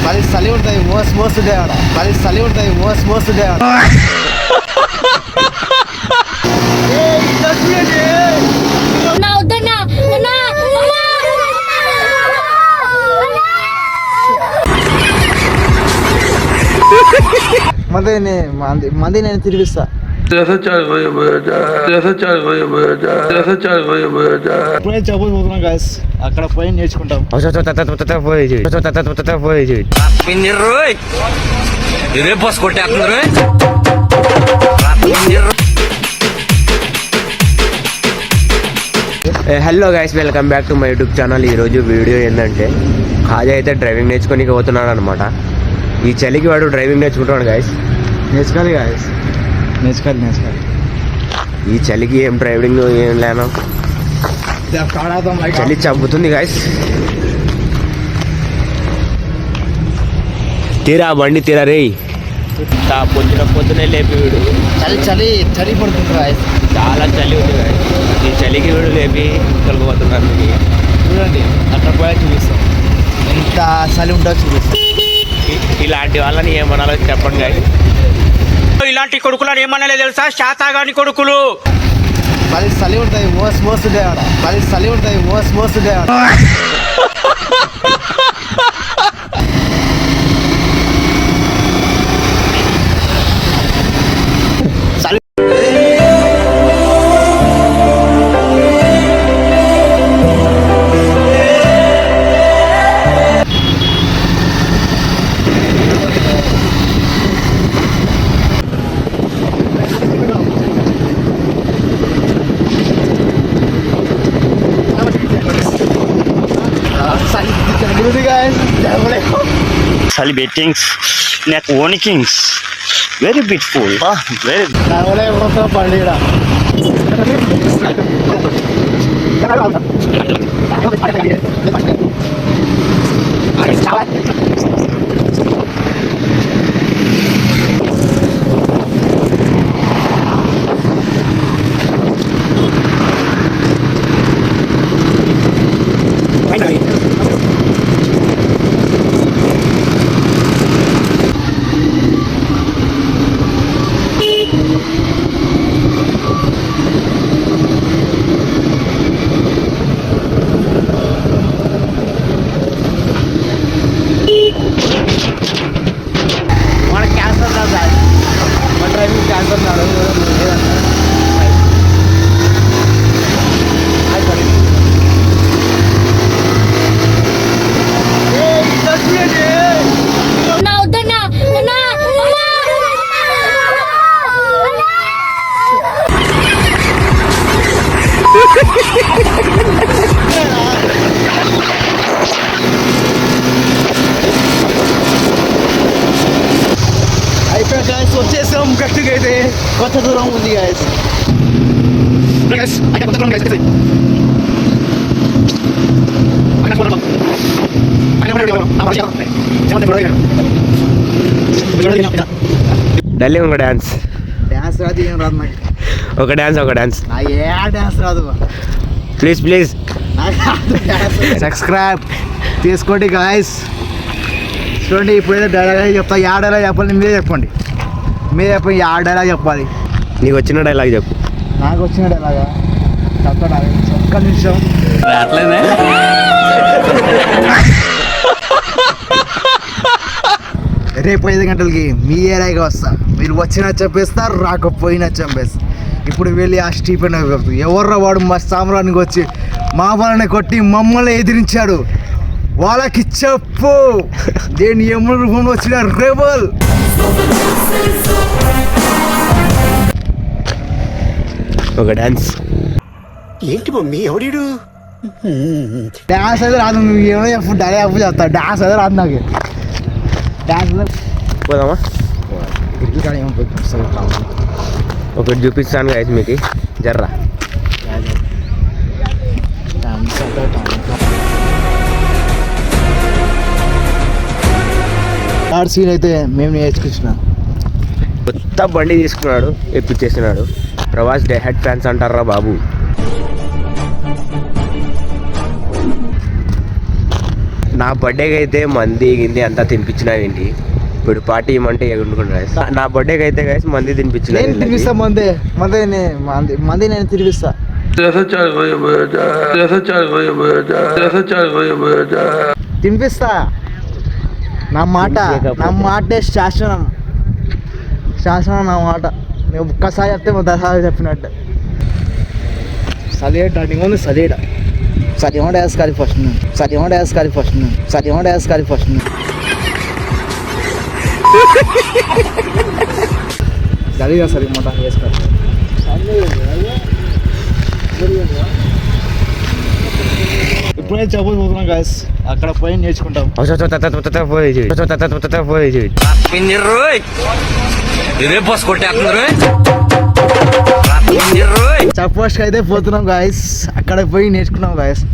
మరి చలి ఉంటాయి మోస్తుండే ఆడ మరి చలి ఉంటాయి మోస్తుండే ఆడ మంది నేను తిరిగిస్తా చెప్పబోతున్నాం గాయస్ అక్కడ పోయి నేర్చుకుంటాం hello guys, welcome back to my YouTube channel. ఈరోజు వీడియో ఏంటంటే ఖాజా అయితే డ్రైవింగ్ నేర్చుకోనికి పోతున్నాడు అనమాట. ఈ చలికి వాడు డ్రైవింగ్ నేర్చుకుంటాడు గైస్. నేర్చుకోవాలి గాయస్, నేర్చుకోవాలి. ఈ చలికి ఏం డ్రైవింగ్ ఏం లేను, చలి చంపుతుంది గైస్. తీరా బండి తీరా రే. పొద్దునే లేపి వీడు చలి పడుతుంది గాయస్, చాలా చలి ఉంది గాయస్. ఈ చలికి వీడు లేపి తొలగిపోతున్నాను. చూడండి అక్కడ పోయా చూపిస్తాం ఎంత చలి ఉంటుందో చూపిస్తాం. ఇలాంటి వాళ్ళని ఏమనాలో చెప్పండి గాయస్. ఇలాంటి కొడుకులను ఏమన్నా తెలుసా, శాతాగాని కొడుకులు. మరి చలి ఉంటాయి మోస్తుండే ఆడ మరి చలి ఉంటాయి మోస్తుండే ఆడ Celebrating neck warnings. Very beautiful. Very పండుగ అయిపోయా గాయస్, వచ్చేసాం గట్టిగా. అయితే కొత్త దూరం ఉంది గాయస్. ఢిల్లీ ఒక డాన్స్ రాదు, ఏం రాదు నాకు. ఒక డాన్స్ నాకు ఏ డాన్స్ రాదు. ప్లీజ్ సబ్స్క్రైబ్ తీసుకోండి గాయస్. చూడండి ఇప్పుడైతే డైలాగ్ చెప్తా. యా డైలాగ్ చెప్పాలి, మీరే చెప్పండి. యా డైలాగ్ చెప్పాలి. నీకు వచ్చిన డైలాగ్ చెప్పు. నాకు వచ్చిన డైలాగా చెప్తా. ఒక్క నిమిషం. రేపు 5 గంటలకి మీ ఏరియాకి వస్తా. మీరు వచ్చినా చంపేస్తారు, రాకపోయినా చంపేస్తా. ఇప్పుడు వెళ్ళి ఆ స్టీఫెన్ ఎవర్రా వాడు మా సామ్రానికి వచ్చి మా వాళ్ళని కొట్టి మమ్మల్ని ఎదిరించాడు, వాళ్ళకి చెప్పు. దేని ఎమ్మ రూపంలో వచ్చిన రెబల్. ఒక డాన్స్. ఏంటి మమ్మీ ఎవడు? డాన్స్ అయితే రాదు. నువ్వు ఏమో చెప్పు, డైలాగ్ చెప్పు చెప్తా. డాన్స్ అయితే రాదు నాకు. డాన్స్ పోదామా? ఏమో ఒకటి చూపిస్తాను అయితే మీకు. జర్రా థర్డ్ సీన్ అయితే మేము నేర్చుకుంటున్నాం. కొత్త బండి తీసుకున్నాడు, ఎప్పించేసినాడు. ప్రవాస్ డే హెడ్ ఫ్యాన్స్ అంటారా బాబు. నా బర్త్డేకి అయితే మంది గింది అంతా తినిపించినావేంటి? ఇప్పుడు పార్టీ ఇవ్వమంటే ఎగురుకుంటా. నా బర్త్డేకి అయితే గైస్ మంది తినిపించిన. నేను తినిపిస్తా మంది నేను తినిపిస్తా. తినిపిస్తా. నా మాటే శాసనం నా మాట. నేను ఒక్కసారి చెప్తే దసరా చెప్పినట్టు. సలియట ఉంది సలియట. సరిమో వేసుకోవాలి ఫస్ట్ సరిగా సరి మూట వేసుకోవాలి. ఇప్పుడే చెప్పబోతున్నాం గాయస్, అక్కడ పోయి నేర్చుకుంటాం. చపోస్కి అయితే పోతున్నాం గాయస్, అక్కడ పోయి నేర్చుకున్నాం గాయస్.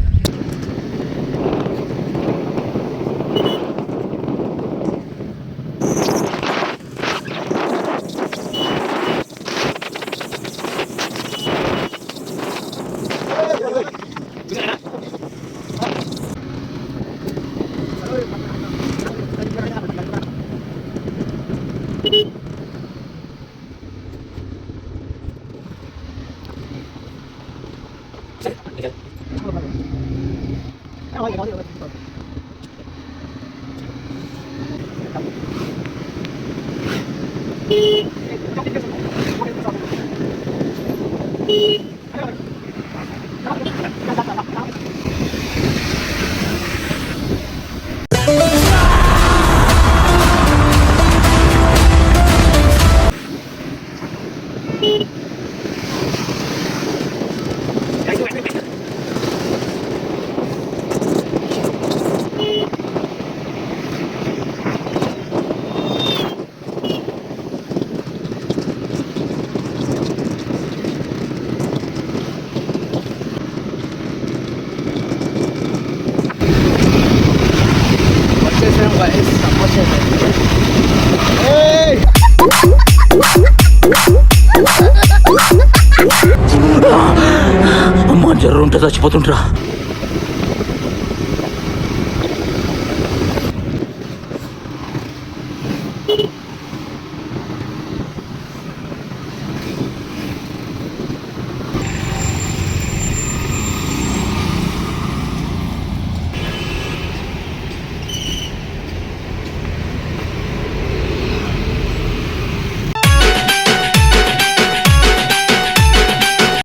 అమ్మా జ్వరం ఉంటే చచ్చిపోతుంటరా.